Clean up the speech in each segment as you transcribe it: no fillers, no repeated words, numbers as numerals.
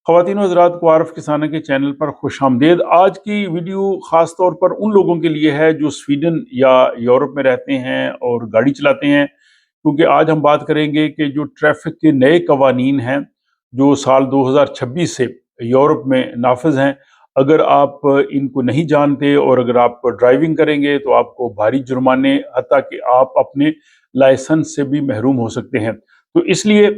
ख़वातीन व हज़रात को आरफ किसाना के चैनल पर खुश आमदेद। आज की वीडियो ख़ास तौर पर उन लोगों के लिए है जो स्वीडन या यूरोप में रहते हैं और गाड़ी चलाते हैं, क्योंकि आज हम बात करेंगे कि जो ट्रैफिक के नए कवानीन हैं जो साल 2026 से यूरोप में नाफिज हैं, अगर आप इनको नहीं जानते और अगर आप ड्राइविंग करेंगे तो आपको भारी जुर्माने, हत्ता कि आप अपने लाइसेंस से भी महरूम हो सकते हैं। तो इसलिए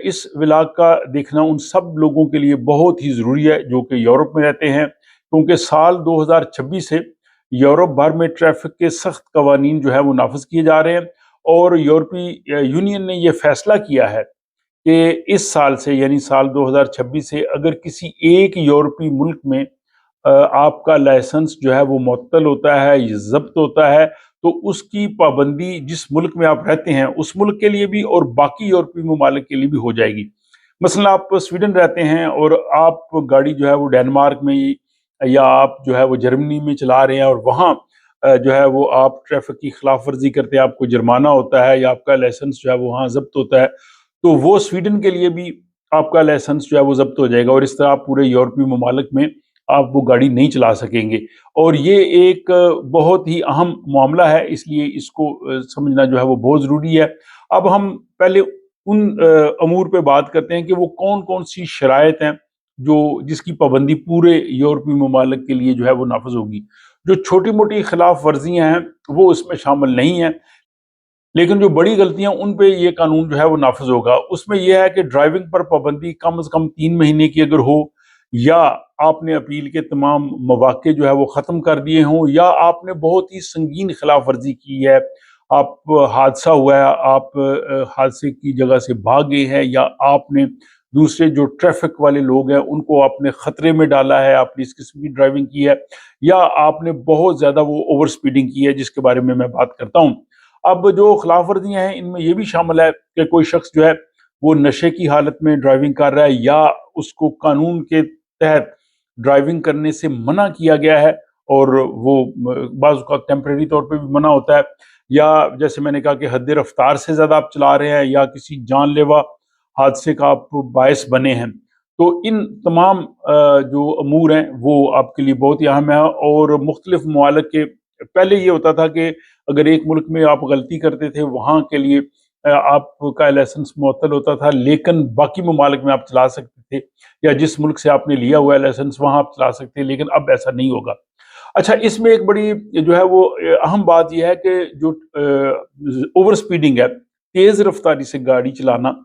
इस व्लॉग का देखना उन सब लोगों के लिए बहुत ही ज़रूरी है जो कि यूरोप में रहते हैं, क्योंकि साल 2026 से यूरोप भर में ट्रैफिक के सख्त कवानीन जो है वो नाफिज किए जा रहे हैं। और यूरोपीय यूनियन ने यह फैसला किया है कि इस साल से यानी साल 2026 से अगर किसी एक यूरोपीय मुल्क में आपका लाइसेंस जो है वो मुअत्तल होता है, ये ज़ब्त होता है, तो उसकी पाबंदी जिस मुल्क में आप रहते हैं उस मुल्क के लिए भी और बाकी यूरोपीय ममालिक के लिए भी हो जाएगी। मसलन आप स्वीडन रहते हैं और आप गाड़ी जो है वो डेनमार्क में या आप जो है वो जर्मनी में चला रहे हैं और वहाँ जो है वो आप ट्रैफिक की खिलाफ वर्जी करते हैं, आपको जुर्माना होता है या आपका लाइसेंस जो है वो वहाँ ज़ब्त होता है, तो वो स्वीडन के लिए भी आपका लाइसेंस जो है वो ज़ब्त हो जाएगा और इस तरह आप पूरे यूरोपीय ममालिक में आप वो गाड़ी नहीं चला सकेंगे। और ये एक बहुत ही अहम मामला है, इसलिए इसको समझना जो है वो बहुत ज़रूरी है। अब हम पहले उन अमूर पे बात करते हैं कि वो कौन कौन सी शराइत हैं जो जिसकी पाबंदी पूरे यूरोपीय ममालिक के लिए जो है वो नाफिज होगी। जो छोटी मोटी खिलाफ वर्जियाँ हैं वो उसमें शामिल नहीं हैं, लेकिन जो बड़ी गलतियां उन पे ये कानून जो है वो नाफिज होगा। उसमें यह है कि ड्राइविंग पर पाबंदी कम से कम 3 महीने की अगर हो, या आपने अपील के तमाम मौके जो है वो ख़त्म कर दिए हों, या आपने बहुत ही संगीन खिलाफ वर्जी की है, आप हादसा हुआ है, आप हादसे की जगह से भाग गए हैं, या आपने दूसरे जो ट्रैफिक वाले लोग हैं उनको आपने ख़तरे में डाला है, आपने इस किस्म की ड्राइविंग की है, या आपने बहुत ज़्यादा वो ओवर स्पीडिंग की है जिसके बारे में मैं बात करता हूँ। अब जो खिलाफ वर्जियाँ हैं इनमें ये भी शामिल है कि कोई शख्स जो है वो नशे की हालत में ड्राइविंग कर रहा है, या उसको कानून के तहत ड्राइविंग करने से मना किया गया है और वो बाज़ औक़ात टेम्परेरी तौर पे भी मना होता है, या जैसे मैंने कहा कि हद रफ्तार से ज़्यादा आप चला रहे हैं, या किसी जानलेवा हादसे का आप बायस बने हैं। तो इन तमाम जो अमूर हैं वो आपके लिए बहुत ही अहम है। और मुख्तलिफ ममालिक के पहले ये होता था कि अगर एक मुल्क में आप गलती करते थे वहाँ के लिए आपका लाइसेंस मुअत्तल होता था, लेकिन बाकी ममालिक में आप चला सकते थे, या जिस मुल्क से आपने लिया हुआ है लाइसेंस वहाँ आप चला सकते हैं, लेकिन अब ऐसा नहीं होगा। अच्छा, इसमें एक बड़ी जो है वो अहम बात यह है कि जो ओवर स्पीडिंग है, तेज़ रफ्तारी से गाड़ी चलाना,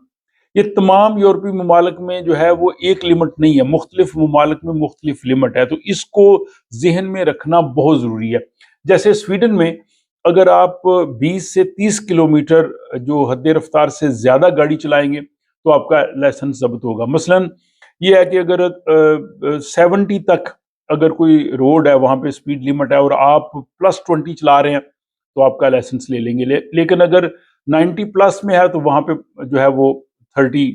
ये तमाम यूरोपीय ममालिक में जो है वो एक लिमिट नहीं है, मुख्तलिफ ममालिक में मुख्तलिफ लिमिट है, तो इसको जहन में रखना बहुत ज़रूरी है। जैसे स्वीडन में अगर आप 20 से 30 किलोमीटर जो हद रफ्तार से ज़्यादा गाड़ी चलाएंगे तो आपका लाइसेंस जब्त होगा। मसलन ये है कि अगर 70 तक अगर कोई रोड है वहाँ पे स्पीड लिमिट है और आप +20 चला रहे हैं तो आपका लाइसेंस ले लेंगे। लेकिन अगर 90 प्लस में है तो वहाँ पे जो है वो 30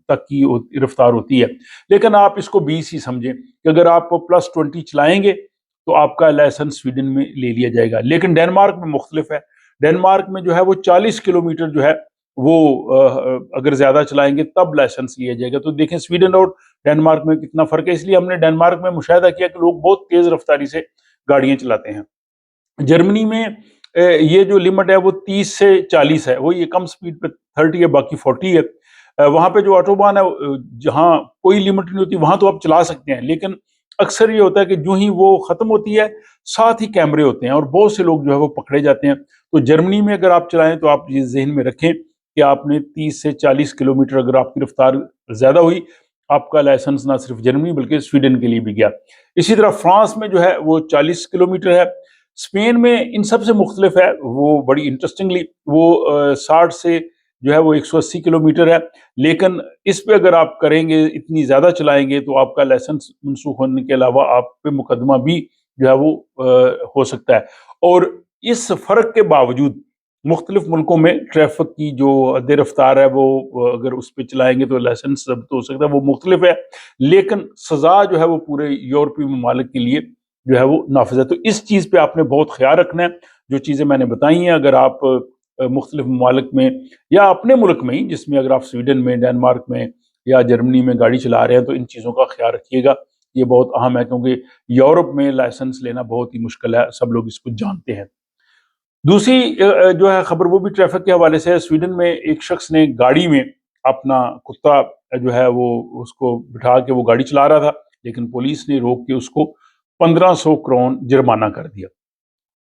तक की रफ्तार होती है। लेकिन आप इसको 20 ही समझें कि अगर आप +20 चलाएंगे तो आपका लाइसेंस स्वीडन में ले लिया जाएगा। लेकिन डेनमार्क में मुख्तलिफ है। डेनमार्क में जो है वो 40 किलोमीटर जो है वो अगर ज़्यादा चलाएंगे तब लाइसेंस लिया जाएगा। तो देखें स्वीडन और डेनमार्क में कितना फ़र्क है। इसलिए हमने डेनमार्क में मुशाहिदा किया कि लोग बहुत तेज़ रफ्तारी से गाड़ियाँ चलाते हैं। जर्मनी में ये जो लिमिट है वो 30 से 40 है, वो ये कम स्पीड पे 30 है, बाकी 40 है। वहाँ पे जो ऑटोबान है जहाँ कोई लिमिट नहीं होती वहाँ तो आप चला सकते हैं, लेकिन अक्सर ये होता है कि जो ही वो ख़त्म होती है साथ ही कैमरे होते हैं और बहुत से लोग जो है वो पकड़े जाते हैं। तो जर्मनी में अगर आप चलाएं तो आप ये ज़हन में रखें कि आपने 30 से 40 किलोमीटर अगर आपकी रफ्तार ज़्यादा हुई, आपका लाइसेंस ना सिर्फ जर्मनी बल्कि स्वीडन के लिए भी गया। इसी तरह फ्रांस में जो है वो 40 किलोमीटर है। स्पेन में इन सब से मुख्तलिफ है, वो बड़ी इंटरेस्टिंगली वो 60 से जो है वो 180 किलोमीटर है। लेकिन इस पे अगर आप करेंगे, इतनी ज़्यादा चलाएंगे तो आपका लाइसेंस मनसूख होने के अलावा आप पे मुकदमा भी जो है वो हो सकता है। और इस फ़र्क के बावजूद मुख्तलिफ मुल्कों में ट्रैफिक की जो हद रफ्तार है वो अगर उस पर चलाएंगे तो लाइसेंस जब्त हो सकता है, वो मुख्तलिफ है, लेकिन सज़ा जो है वो पूरे यूरोपीय ममालिक के लिए जो है वो नाफिज है। तो इस चीज़ पे आपने बहुत ख्याल रखना है। जो चीज़ें मैंने बताई हैं, अगर आप मुख्तलिफ ममालिक में या अपने मुल्क में ही, जिसमें अगर आप स्वीडन में, डेनमार्क में یا جرمنی میں گاڑی چلا رہے ہیں تو ان چیزوں کا خیال رکھیے گا، یہ بہت اہم ہے کیونکہ یورپ میں لائسنس لینا بہت ہی مشکل ہے، سب لوگ اس کو جانتے ہیں۔ دوسری جو ہے خبر وہ بھی ٹریفک کے حوالے سے ہے۔ سویڈن میں ایک شخص نے گاڑی میں اپنا کتا جو ہے وہ اس کو بٹھا کے وہ گاڑی چلا رہا تھا، لیکن پولیس نے روک کے اس کو 1500 کرون جرمانہ کر دیا۔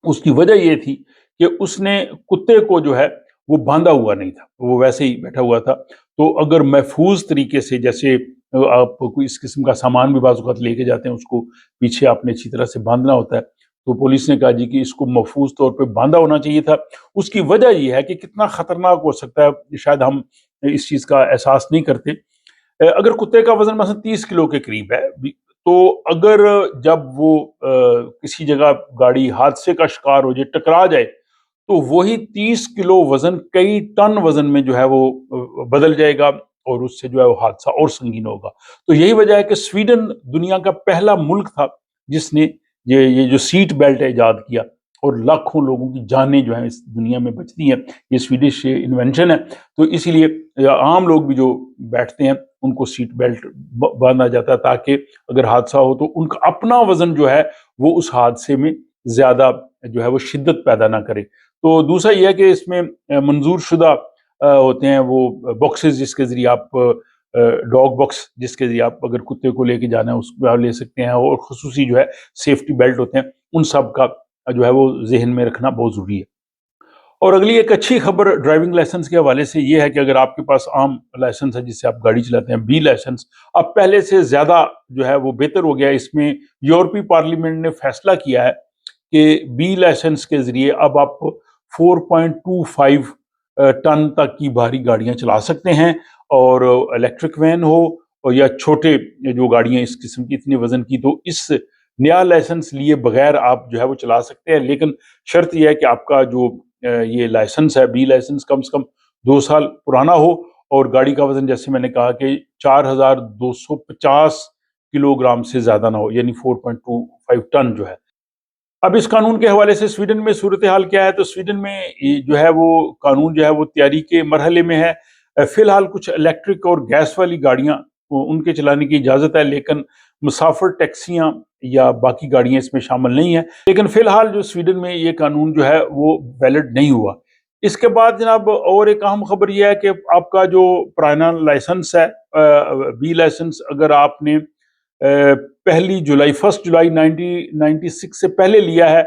اس کی وجہ یہ تھی کہ اس نے کتے کو جو ہے وہ باندھا ہوا نہیں تھا، وہ ویسے ہی بیٹھا ہوا تھا۔ تو اگر محفوظ طریقے سے، جیسے آپ کوئی اس قسم کا سامان بھی بعض اوقات لے کے جاتے ہیں، اس کو پیچھے آپ نے اچھی طرح سے باندھنا ہوتا ہے، تو پولیس نے کہا جی کہ اس کو محفوظ طور پہ باندھا ہونا چاہیے تھا۔ اس کی وجہ یہ ہے کہ کتنا خطرناک ہو سکتا ہے، شاید ہم اس چیز کا احساس نہیں کرتے۔ اگر کتے کا وزن مثلا 30 کلو کے قریب ہے، تو اگر جب وہ کسی جگہ گاڑی حادثے کا شکار ہو جائے، ٹکرا جائے، تو وہی 30 کلو وزن کئی ٹن وزن میں جو ہے وہ بدل جائے گا، اور اس سے جو ہے وہ حادثہ اور سنگین ہوگا۔ تو یہی وجہ ہے کہ سویڈن دنیا کا پہلا ملک تھا جس نے یہ جو سیٹ بیلٹ ایجاد کیا، اور لاکھوں لوگوں کی جانیں جو ہیں اس دنیا میں بچتی ہیں، یہ سویڈش انوینشن ہے۔ تو اسی لیے عام لوگ بھی جو بیٹھتے ہیں ان کو سیٹ بیلٹ باندھا جاتا ہے، تاکہ اگر حادثہ ہو تو ان کا اپنا وزن جو ہے وہ اس حادثے میں زیادہ جو ہے وہ شدت پیدا نہ کرے۔ تو دوسرا یہ ہے کہ اس میں منظور شدہ ہوتے ہیں وہ باکسز، جس کے ذریعے آپ ڈاگ باکس، جس کے ذریعے آپ اگر کتے کو لے کے جانا ہے اس کو آپ لے سکتے ہیں، اور خصوصی جو ہے سیفٹی بیلٹ ہوتے ہیں، ان سب کا جو ہے وہ ذہن میں رکھنا بہت ضروری ہے۔ اور اگلی ایک اچھی خبر ڈرائیونگ لائسنس کے حوالے سے یہ ہے کہ اگر آپ کے پاس عام لائسنس ہے جس سے آپ گاڑی چلاتے ہیں، بی لائسنس، اب پہلے سے زیادہ جو ہے وہ بہتر ہو گیا ہے۔ اس میں یورپی پارلیمنٹ نے فیصلہ کیا ہے کہ بی لائسنس کے ذریعے اب آپ 4.25 ٹن تک کی بھاری گاڑیاں چلا سکتے ہیں، اور الیکٹرک وین ہو اور یا چھوٹے جو گاڑیاں اس قسم کی اتنے وزن کی، تو اس نیا لائسنس لیے بغیر آپ جو ہے وہ چلا سکتے ہیں۔ لیکن شرط یہ ہے کہ آپ کا جو یہ لائسنس ہے، بی لائسنس، کم سے کم 2 سال پرانا ہو، اور گاڑی کا وزن جیسے میں نے کہا کہ 4250 کلو گرام سے زیادہ نہ ہو، یعنی 4.25 ٹن جو ہے۔ اب اس قانون کے حوالے سے سویڈن میں صورتحال کیا ہے؟ تو سویڈن میں جو ہے وہ قانون جو ہے وہ تیاری کے مرحلے میں ہے۔ فی الحال کچھ الیکٹرک اور گیس والی گاڑیاں ان کے چلانے کی اجازت ہے، لیکن مسافر ٹیکسیاں یا باقی گاڑیاں اس میں شامل نہیں ہیں۔ لیکن فی الحال جو سویڈن میں یہ قانون جو ہے وہ ویلڈ نہیں ہوا۔ اس کے بعد جناب اور ایک اہم خبر یہ ہے کہ آپ کا جو پرانا لائسنس ہے، بی لائسنس، اگر آپ نے پہلی جولائی 1996 سے پہلے لیا ہے،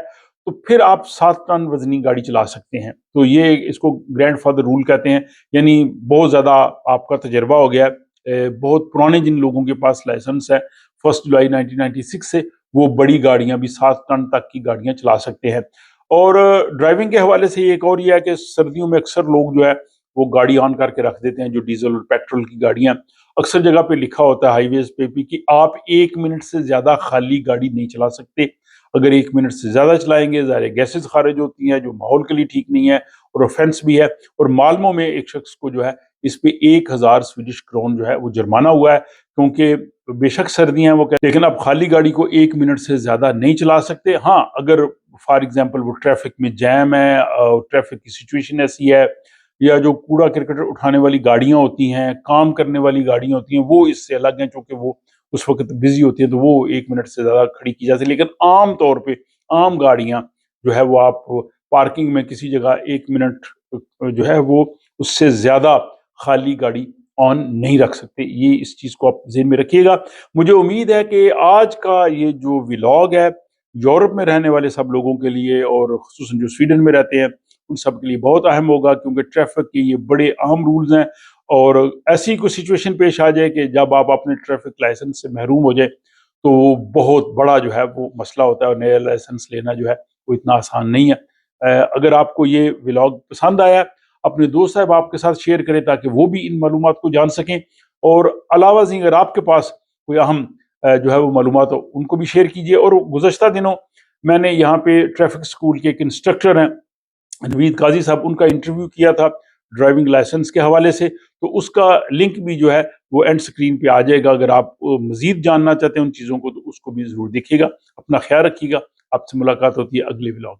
تو پھر آپ 7 ٹن وزنی گاڑی چلا سکتے ہیں۔ تو یہ اس کو گرینڈ فادر رول کہتے ہیں، یعنی بہت زیادہ آپ کا تجربہ ہو گیا ہے۔ بہت پرانے جن لوگوں کے پاس لائسنس ہے 1 جولائی 1996 سے، وہ بڑی گاڑیاں بھی 7 ٹن تک کی گاڑیاں چلا سکتے ہیں۔ اور ڈرائیونگ کے حوالے سے ایک اور یہ ہے کہ سردیوں میں اکثر لوگ جو ہے وہ گاڑی آن کر کے رکھ دیتے ہیں، جو ڈیزل اور پیٹرول کی گاڑیاں، اکثر جگہ پہ لکھا ہوتا ہے ہائی ویز پہ بھی کہ آپ 1 منٹ سے زیادہ خالی گاڑی نہیں چلا سکتے۔ اگر 1 منٹ سے زیادہ چلائیں گے، ظاہر گیسز خارج ہوتی ہیں جو ماحول کے لیے ٹھیک نہیں ہے، اور اوفینس بھی ہے۔ اور مالمو میں ایک شخص کو جو ہے اس پہ 1000 سویڈش کرون جو ہے وہ جرمانہ ہوا ہے، کیونکہ بے شک سردیاں ہیں وہ کہتے ہیں، لیکن اب خالی گاڑی کو 1 منٹ سے زیادہ نہیں چلا سکتے۔ ہاں، اگر فار ایگزامپل وہ ٹریفک میں جیم ہے، ٹریفک کی سچویشن ایسی ہے، یا جو کوڑا کرکٹ اٹھانے والی گاڑیاں ہوتی ہیں، کام کرنے والی گاڑیاں ہوتی ہیں، وہ اس سے الگ ہیں، چونکہ وہ اس وقت بزی ہوتی ہیں، تو وہ 1 منٹ سے زیادہ کھڑی کی جاتی ہے۔ لیکن عام طور پہ عام گاڑیاں جو ہے وہ آپ پارکنگ میں کسی جگہ 1 منٹ جو ہے وہ اس سے زیادہ خالی گاڑی آن نہیں رکھ سکتے۔ یہ اس چیز کو آپ ذہن میں رکھیے گا۔ مجھے امید ہے کہ آج کا یہ جو ولاگ ہے یورپ میں رہنے والے سب لوگوں کے لیے، اور خصوصاً جو سویڈن میں رہتے ہیں ان سب کے لیے بہت اہم ہوگا، کیونکہ ٹریفک کے یہ بڑے اہم رولز ہیں، اور ایسی کوئی سچویشن پیش آ جائے کہ جب آپ اپنے ٹریفک لائسنس سے محروم ہو جائے تو وہ بہت بڑا جو ہے وہ مسئلہ ہوتا ہے، اور نیا لائسنس لینا جو ہے وہ اتنا آسان نہیں ہے۔ اگر آپ کو یہ ولاگ پسند آیا، اپنے دوست احباب کے ساتھ شیئر کریں تاکہ وہ بھی ان معلومات کو جان سکیں، اور علاوہ ازیں اگر آپ کے پاس کوئی اہم جو ہے وہ معلومات ہو ان کو بھی شیئر کیجیے۔ اور گزشتہ دنوں میں نے یہاں پہ ٹریفک اسکول کے ایک انسٹرکٹر ہیں نوید قاضی صاحب، ان کا انٹرویو کیا تھا ڈرائیونگ لائسنس کے حوالے سے، تو اس کا لنک بھی جو ہے وہ اینڈ سکرین پہ آ جائے گا۔ اگر آپ مزید جاننا چاہتے ہیں ان چیزوں کو تو اس کو بھی ضرور دیکھیے گا۔ اپنا خیال رکھیے گا۔ آپ سے ملاقات ہوتی ہے اگلے ولاگ۔